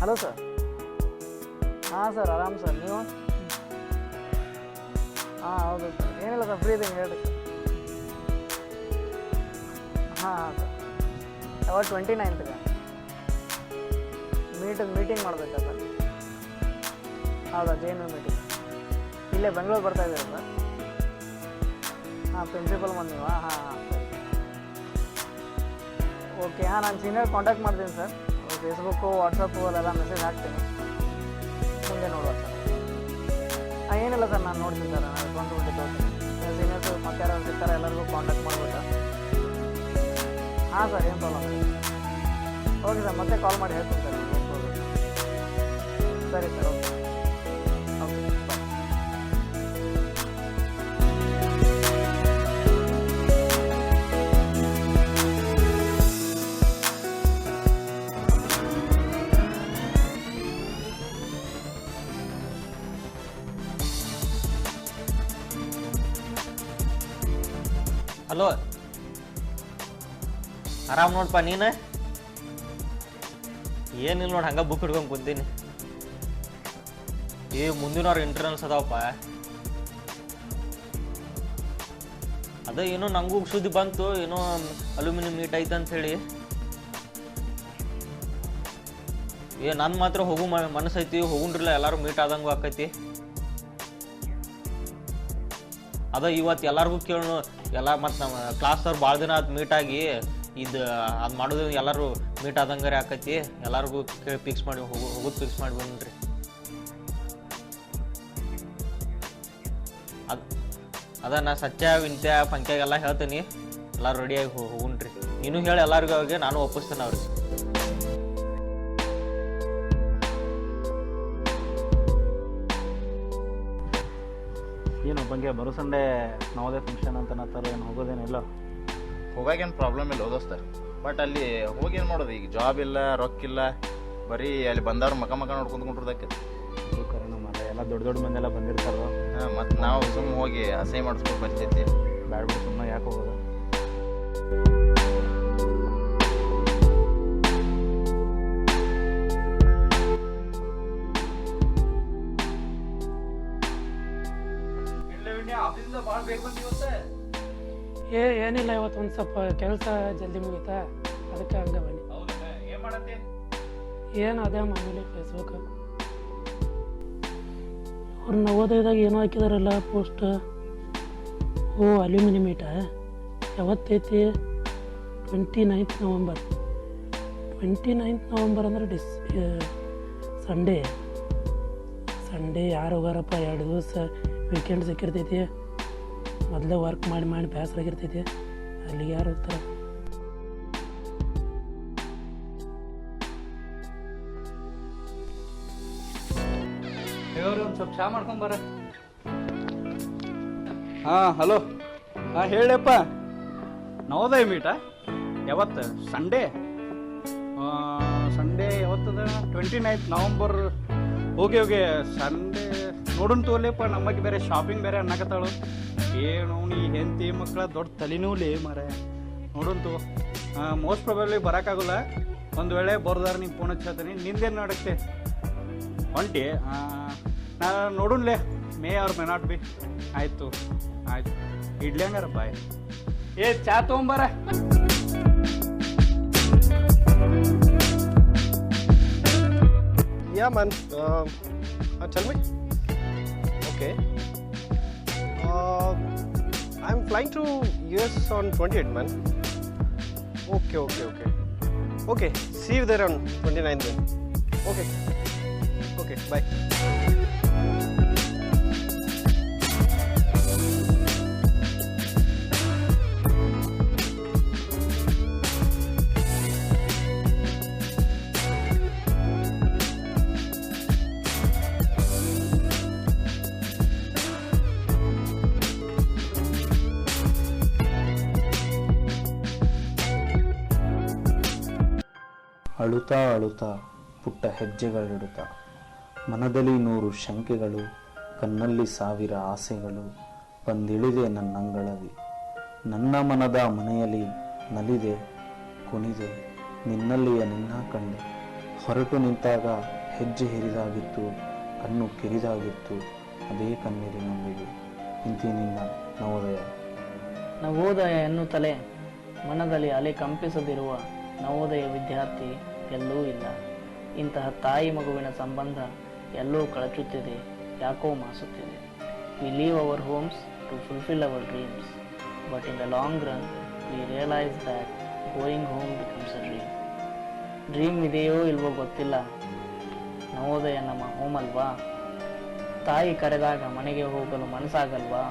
Hello sir. ಹಾಂ sir, ಆರಾಮ್ sir. ನೀವು? ಹಾಂ ಹೌದು ಸರ್. ಏನಿಲ್ಲ ಸರ್, ಫ್ರೀ ಇದ್ದೀನಿ ಹೇಳಿ. ಹಾಂ ಸರ್, ಯಾವಾಗ 29ಗೆ ಮೀಟಿಂಗ್ ಮಾಡಬೇಕಾ ಸರ್? ಹೌದಾ, JNU ಮೀಟಿಂಗ್. ಇಲ್ಲೇ ಬೆಂಗಳೂರು ಬರ್ತಾ ಇದ್ದೀರಾ ಸರ್? ಹಾಂ, ಪ್ರಿನ್ಸಿಪಲ್ ಬಂದು ನೀವು? ಹಾಂ ಹಾಂ ಸರಿ. ಓಕೆ, ಹಾಂ ನಾನು ಸೀನಿಯರ್ ಕಾಂಟ್ಯಾಕ್ಟ್ ಮಾಡ್ತೀನಿ ಸರ್. ಫೇಸ್ಬುಕ್ಕು ವಾಟ್ಸಪ್ಪು ಅಲ್ಲೆಲ್ಲ ಮೆಸೇಜ್ ಹಾಕ್ತೀನಿ, ಮುಂದೆ ನೋಡುವ ಸರ್. ಹಾಂ ಏನಿಲ್ಲ ಸರ್, ನಾನು ನೋಡ್ತೀನಿ ಸರ್. ನಾನು ರೆಸ್ಪಾನ್ಸಿಬಿಲಿಟಿ ತಗೋತೀನಿ. ಸೀನಿಯರ್ಸು ಮತ್ತೆ ಯಾರು ಸಿಗ್ತಾರೆ ಎಲ್ಲರಿಗೂ ಕಾಂಟ್ಯಾಕ್ಟ್ ಮಾಡ್ಬಿಟ್ಟು. ಹಾಂ ಸರ್, ಏನು ಪ್ರಾಬ್ಲಮ್ ಇಲ್ಲ. ಓಕೆ ಸರ್, ಮತ್ತೆ ಕಾಲ್ ಮಾಡಿ ಹೇಳ್ತೀನಿ ಸರ್. ಸರಿ sir, okay okay bye. Hello, ಆರಾಮ್ ನೋಡಪ್ಪ. ನೀನು? ಏನಿಲ್ಲ ನೋಡಿ, ಹಂಗೆ ಬುಕ್ ಹಿಡ್ಕೊಂಡು ಕುಂತೀನಿ. ಮುಂದಿನವ್ರು ಇಂಟರ್ನಲ್ಸ್ ಅದಾವಪ್ಪ. ಅದೇ ಏನೋ ನಂಗೂ ಸುದ್ದಿ ಬಂತು, ಏನೋ ಅಲ್ಯೂಮಿನಿಯಂ ಮೀಟ್ ಐತೆ ಅಂತ ಹೇಳಿ. ನನ್ನ ಮಾತ್ರ ಹೋಗು ಮನಸ್ಸೈತಿ, ಹೋಗುಣ್ರಿಲ್ಲ, ಎಲ್ಲರೂ ಮೀಟ್ ಆದಂಗೂ ಆಕೈತಿ. ಅದ ಇವತ್ತು ಎಲ್ಲರಿಗೂ ಕೇಳೋಣ, ಎಲ್ಲ ಮತ್ತು ನಮ್ಮ ಕ್ಲಾಸ್ದವ್ರು ಭಾಳ ದಿನ ಅದು ಮೀಟಾಗಿ ಇದು ಅದು ಮಾಡೋದು ಎಲ್ಲರೂ ಮೀಟ್ ಆದಂಗಾರೆ ಆಕೈತಿ. ಎಲ್ಲರಿಗೂ ಕೇಳಿ ಫಿಕ್ಸ್ ಮಾಡಿ ಹೋಗೋದು ಫಿಕ್ಸ್ ಮಾಡಿ ಬಂದ್ರಿ. ಅದ ನಾ ಸತ್ಯ ವಿಂತ್ಯ ಪಂಕ್ಯಾಗೆಲ್ಲ ಹೇಳ್ತೀನಿ, ಎಲ್ಲರೂ ರೆಡಿಯಾಗಿ ಹೋಗುಣ್ರಿ. ನೀನು ಹೇಳಿ ಎಲ್ಲರಿಗೂ, ಅವ್ರಿಗೆ ನಾನು ಒಪ್ಪಿಸ್ತೇನೆ ಅವ್ರಿಗೆ. ಏನು ಬಂಗೆ ಬರೋ ಸಂಡೇ ನವೋದಯ ಫಂಕ್ಷನ್ ಅಂತ ಏನು ಹೋಗೋದೇನಿಲ್ಲ? ಹೋಗಾಗೇನು ಪ್ರಾಬ್ಲಮ್ ಇಲ್ಲ ದೋಸ್ತ, ಬಟ್ ಅಲ್ಲಿ ಹೋಗಿ ಏನು ಮಾಡೋದು? ಈಗ ಜಾಬ್ ಇಲ್ಲ, ರೊಕ್ಕ ಇಲ್ಲ, ಬರೀ ಅಲ್ಲಿ ಬಂದವ್ರು ಮಕ ನೋಡ್ಕೊಂಡು ಕುಂಟ್ರದಕ್ಕೆ. ಅದು ಕರೆನ ಮಾಡ, ಎಲ್ಲ ದೊಡ್ಡ ಮಂದೆಲ್ಲ ಬಂದಿರ್ತಾರೋ. ಹಾಂ, ಮತ್ತು ನಾವು ಸುಮ್ಮನೆ ಹೋಗಿ ಅಸಹ್ಯ ಮಾಡಿಸ್ಕೊಂಡು ಬರ್ತೈತಿ. ಬ್ಯಾಡ ಬಿಡು, ಸುಮ್ಮನೆ ಯಾಕೆ ಹೋಗೋದು? ಏನಿಲ್ಲ, ಇವತ್ತು ಒಂದು ಸ್ವಲ್ಪ ಕೆಲಸ ಜಲ್ದಿ ಮುಗೀತಾ, ಅದಕ್ಕೆ ಹಂಗೆ ಬನ್ನಿ. ಏನು ಅದೇ ಮಾಮೂಲಿ ಫೇಸ್ಬುಕ್. ಅವ್ರು ನವೋದಯದಾಗ ಏನೋ ಹಾಕಿದಾರಲ್ಲ ಪೋಸ್ಟ್. ಅಲ್ಯೂಮಿನಿಯಂ ಮೀಟ ಯಾವತ್ತೈತಿ? 29th November. 29th ನವಂಬರ್ ಅಂದ್ರೆ ಸಂಡೇ ಯಾರು ಹೋಗಾರಪ್ಪ? 2 ದಿವಸ ವೀಕೆಂಡ್ ಸಿಕ್ಕಿರ್ತೈತಿ. ಮೊದಲೇ ವರ್ಕ್ ಮಾಡಿ ಬೇಸರಾಗಿರ್ತೈತಿ, ಅಲ್ಲಿಗೆ ಯಾರು ಹೋಗ್ತಾರೆ? ಒಂದು ಸ್ವಲ್ಪ ಚಾ ಮಾಡ್ಕೊಂಬರ. ಹಾಂ ಹಲೋ, ಹಾಂ ಹೇಳಪ್ಪ. ನವೋದಯ ಮೀಟ ಯಾವತ್ತು? ಸಂಡೇ ಯಾವತ್ತದ? 29th November. ಓಕೆ ಸಂಡೇ ನೋಡೋಣ ತೋಲೆಪ್ಪ. ನಮಗೆ ಬೇರೆ ಶಾಪಿಂಗ್ ಬೇರೆ ಅನ್ನಕತ್ತಾಳು. ಏನು ನೀ ಹೆಂಡತಿ ಮಕ್ಕಳ ದೊಡ್ಡ ತಲೆನೂಲೇ ಮಾರ. ನೋಡಂತು ಮೋಸ್ಟ್ ಪ್ರಾಬಬ್ಲಿ ಬರೋಕ್ಕಾಗಲ್ಲ. ಒಂದು ವೇಳೆ ಬರ್ದಾರ ನೀವು ಫೋನ್ ಹಚ್ಚತ್ತೀನಿ. ನಿಂದೇನು ನಡಕ್ಕೆ ಹೊಂಟಿ? ನಾನು ನೋಡೋನ್ಲೇ, may or may not be. ಆಯಿತು ಇಡ್ಲಿ ಹಂಗಾರ ಬಾಯ್. ಚಾ ತೊಗೊಂಬಾರ. Yeah, man. Tell me. Okay. I'm flying to US on 28th, man. Okay. See you there on 29th then. Okay. Bye. ಅಳುತ್ತಾ ಪುಟ್ಟ ಹೆಜ್ಜೆಗಳಿಡುತ್ತಾ, ಮನದಲ್ಲಿ 100 ಶಂಕೆಗಳು, ಕಣ್ಣಲ್ಲಿ 1000 ಆಸೆಗಳು, ಬಂದಿಳಿದೆ ನನ್ನಂಗಳದಿ. ನನ್ನ ಮನದ ಮನೆಯಲ್ಲಿ ನಲಿದೆ ಕುಣಿದೆ, ನಿನ್ನಲ್ಲಿಯ ನಿನ್ನ ಕಂಡೆ, ಹೊರಟು ನಿಂತಾಗ ಹೆಜ್ಜೆ ಹಿರಿದಾಗಿತ್ತು, ಕಣ್ಣು ಕೆರಿದಾಗಿತ್ತು, ಅದೇ ಕಣ್ಣೀರಿನೊಂದಿಗೆ ಇಂತಿನಿಂದ ನವೋದಯ. ನವೋದಯ ಎನ್ನುತ್ತಲೇ ಮನದಲ್ಲಿ ಅಲೆ ಕಂಪಿಸದಿರುವ ನವೋದಯ ವಿದ್ಯಾರ್ಥಿ ಎಲ್ಲೂ ಇಲ್ಲ. ಇಂತಹ ತಾಯಿ ಮಗುವಿನ ಸಂಬಂಧ ಎಲ್ಲೋ ಕಳಚುತ್ತಿದೆ, ಯಾಕೋ ಮಾಸುತ್ತಿದೆ. We leave our homes to fulfil our dreams, but in the long run we realise that going home becomes a dream. Dream ಇದೆಯೋ ಇಲ್ವೋ ಗೊತ್ತಿಲ್ಲ, ನವೋದಯ ನಮ್ಮ ಹೋಮ್ ಅಲ್ವಾ? ತಾಯಿ ಕರೆದಾಗ ಮನೆಗೆ ಹೋಗಲು ಮನಸ್ಸಾಗಲ್ವಾ?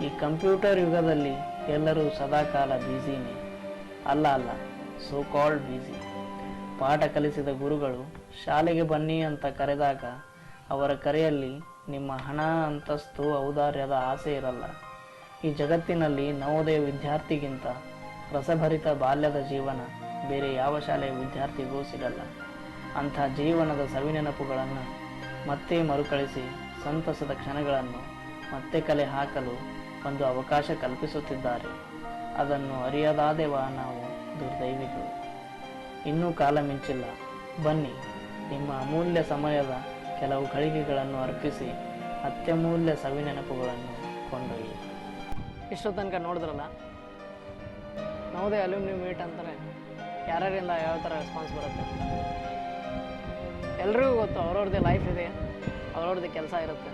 ಈ ಕಂಪ್ಯೂಟರ್ ಯುಗದಲ್ಲಿ ಎಲ್ಲರೂ ಸದಾಕಾಲ ಬ್ಯುಸಿನೇ. ಅಲ್ಲ, ಸೋ ಕಾಲ್ಡ್ ಬ್ಯುಸಿ. ಪಾಠ ಕಲಿಸಿದ ಗುರುಗಳು ಶಾಲೆಗೆ ಬನ್ನಿ ಅಂತ ಕರೆದಾಗ ಅವರ ಕರೆಯಲ್ಲಿ ನಿಮ್ಮ ಹಣ, ಅಂತಸ್ತು, ಔದಾರ್ಯದ ಆಸೆ ಇರಲ್ಲ. ಈ ಜಗತ್ತಿನಲ್ಲಿ ನವೋದಯ ವಿದ್ಯಾರ್ಥಿಗಿಂತ ರಸಭರಿತ ಬಾಲ್ಯದ ಜೀವನ ಬೇರೆ ಯಾವ ಶಾಲೆಯ ವಿದ್ಯಾರ್ಥಿಗೂ ಸಿಗಲ್ಲ. ಅಂಥ ಜೀವನದ ಸವಿನೆನಪುಗಳನ್ನು ಮತ್ತೆ ಮರುಕಳಿಸಿ ಸಂತಸದ ಕ್ಷಣಗಳನ್ನು ಮತ್ತೆ ಕಲೆ ಹಾಕಲು ಒಂದು ಅವಕಾಶ ಕಲ್ಪಿಸುತ್ತಿದ್ದಾರೆ. ಅದನ್ನು ಅರಿಯದಾದೆವ ನಾವು ದುರ್ದೈವಿಗಳು. ಇನ್ನೂ ಕಾಲ ಮಿಂಚಿಲ್ಲ, ಬನ್ನಿ ನಿಮ್ಮ ಅಮೂಲ್ಯ ಸಮಯದ ಕೆಲವು ಗಳಿಗೆಗಳನ್ನು ಅರ್ಪಿಸಿ ಅತ್ಯಮೂಲ್ಯ ಸವಿನೆನಪುಗಳನ್ನು ಕೊಂಡೊಯ್ಯಿ. ಇಷ್ಟೋ ತನಕ ನೋಡಿದ್ರಲ್ಲ, ನವೋದಯ ಅಲ್ಯೂಮಿನಿ ಮೀಟ್ ಅಂತಾರೆ ಯಾರ್ಯಾರಿಂದ ಯಾವ ಥರ ರೆಸ್ಪಾನ್ಸ್ ಬರುತ್ತೆ. ಎಲ್ರಿಗೂ ಗೊತ್ತು ಅವ್ರವ್ರದ್ದೇ ಲೈಫ್ ಇದೆ, ಅವ್ರವ್ರದ್ದೇ ಕೆಲಸ ಇರುತ್ತೆ.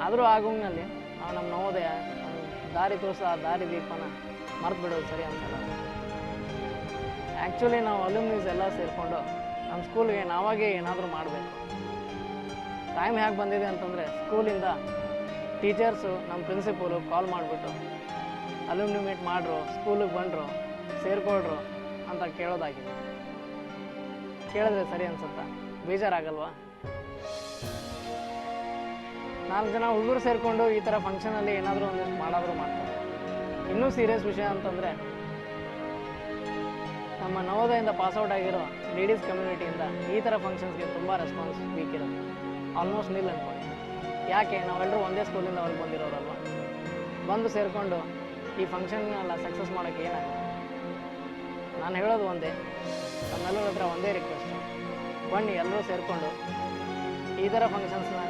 ಆದರೂ ಆಗುಂಗಿನಲ್ಲಿ ನಾವು ನಮ್ಮ ನವೋದಯ ದಾರಿ ತೋರಿಸ ಆ ದಾರಿ ದೀಪನ ಮರ್ತು ಬಿಡೋದು ಸರಿ ಅನ್ಸಲ್ಲ. ಆ್ಯಕ್ಚುಲಿ ನಾವು ಅಲ್ಯೂಮಿನೀಸ್ ಎಲ್ಲ ಸೇರಿಕೊಂಡು ನಮ್ಮ ಸ್ಕೂಲ್ಗೆ ನಾವಾಗೇ ಏನಾದರೂ ಮಾಡಬೇಕು. ಟೈಮ್ ಹೇಗೆ ಬಂದಿದೆ ಅಂತಂದರೆ, ಸ್ಕೂಲಿಂದ ಟೀಚರ್ಸು ನಮ್ಮ ಪ್ರಿನ್ಸಿಪಲು ಕಾಲ್ ಮಾಡಿಬಿಟ್ಟು ಅಲ್ಯೂಮಿನಿ ಮೀಟ್ ಮಾಡ್ರು, ಸ್ಕೂಲಿಗೆ ಬಂದರು, ಸೇರಿಕೊಳ್ರು ಅಂತ ಕೇಳೋದಾಗಿದೆ. ಕೇಳಿದ್ರೆ ಸರಿ ಅನ್ಸುತ್ತಾ? ಬೇಜಾರಾಗಲ್ವಾ? 4 ಜನ ಹುಡುಗರು ಸೇರಿಕೊಂಡು ಈ ಥರ ಫಂಕ್ಷನಲ್ಲಿ ಏನಾದರೂ ಒಂದಿಷ್ಟು ಮಾಡಾದರೂ ಮಾಡ್ತಾರೆ. ಇನ್ನೂ ಸೀರಿಯಸ್ ವಿಷಯ ಅಂತಂದರೆ, ನಮ್ಮ ನವೋದಯದಿಂದ ಪಾಸ್ಔಟ್ ಆಗಿರೋ ಲೇಡೀಸ್ ಕಮ್ಯುನಿಟಿಯಿಂದ ಈ ಥರ ಫಂಕ್ಷನ್ಸ್ಗೆ ತುಂಬ ರೆಸ್ಪಾನ್ಸ್ ವೀಕ್ ಇರುತ್ತೆ. ಆಲ್ಮೋಸ್ಟ್ ನಿಲ್ ಅನ್ಕೊಳ್ಳಿ. ಯಾಕೆ? ನಾವೆಲ್ಲರೂ ಒಂದೇ ಸ್ಕೂಲಿಂದ ಅವ್ರಿಗೆ ಬಂದಿರೋರಲ್ವ. ಬಂದು ಸೇರಿಕೊಂಡು ಈ ಫಂಕ್ಷನ್ನೆಲ್ಲ ಸಕ್ಸಸ್ ಮಾಡೋಕ್ಕೆ ಏನಾಗುತ್ತೆ? ನಾನು ಹೇಳೋದು ಒಂದೇ, ನಮ್ಮೆಲ್ಲರ ಹತ್ರ ಒಂದೇ ರಿಕ್ವೆಸ್ಟ್, ಬನ್ನಿ ಎಲ್ಲರೂ ಸೇರಿಕೊಂಡು ಈ ಥರ ಫಂಕ್ಷನ್ಸ್ನ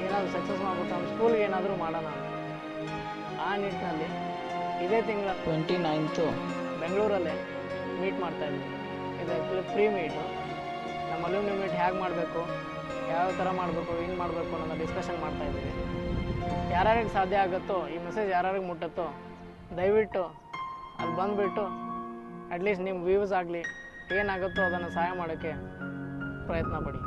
ಏನಾದರೂ ಸಕ್ಸಸ್ ಮಾಡ್ಬಿಟ್ಟು ನಮ್ಮ ಸ್ಕೂಲ್ಗೆ ಏನಾದರೂ ಮಾಡೋಣ ಅಂತ. ಆ ನಿಟ್ಟಿನಲ್ಲಿ ಇದೇ ತಿಂಗಳ 29 ಬೆಂಗಳೂರಲ್ಲೇ ಮೀಟ್ ಮಾಡ್ತಾಯಿದ್ವಿ. ಇದು ಆ್ಯಕ್ಚುಲಿ ಫ್ರೀ ಮೀಟು. ನಮ್ಮ ಅಲ್ಯೂಮಿನಿ ಮೀಟ್ ಹೇಗೆ ಮಾಡಬೇಕು, ಯಾವ ಥರ ಮಾಡಬೇಕು, ಏನು ಮಾಡಬೇಕು ಅನ್ನೋದು ಡಿಸ್ಕಷನ್ ಮಾಡ್ತಾಯಿದ್ದೀವಿ. ಯಾರ್ಯಾರಿಗೆ ಸಾಧ್ಯ ಆಗುತ್ತೋ, ಈ ಮೆಸೇಜ್ ಯಾರ್ಯಾರಿಗೆ ಮುಟ್ಟುತ್ತೋ ದಯವಿಟ್ಟು ಅಲ್ಲಿ ಬಂದುಬಿಟ್ಟು ಅಟ್ಲೀಸ್ಟ್ ನಿಮ್ಮ ವ್ಯೂಸ್ ಆಗಲಿ ಏನಾಗುತ್ತೋ ಅದನ್ನು ಸಹಾಯ ಮಾಡೋಕ್ಕೆ ಪ್ರಯತ್ನ ಪಡಿ.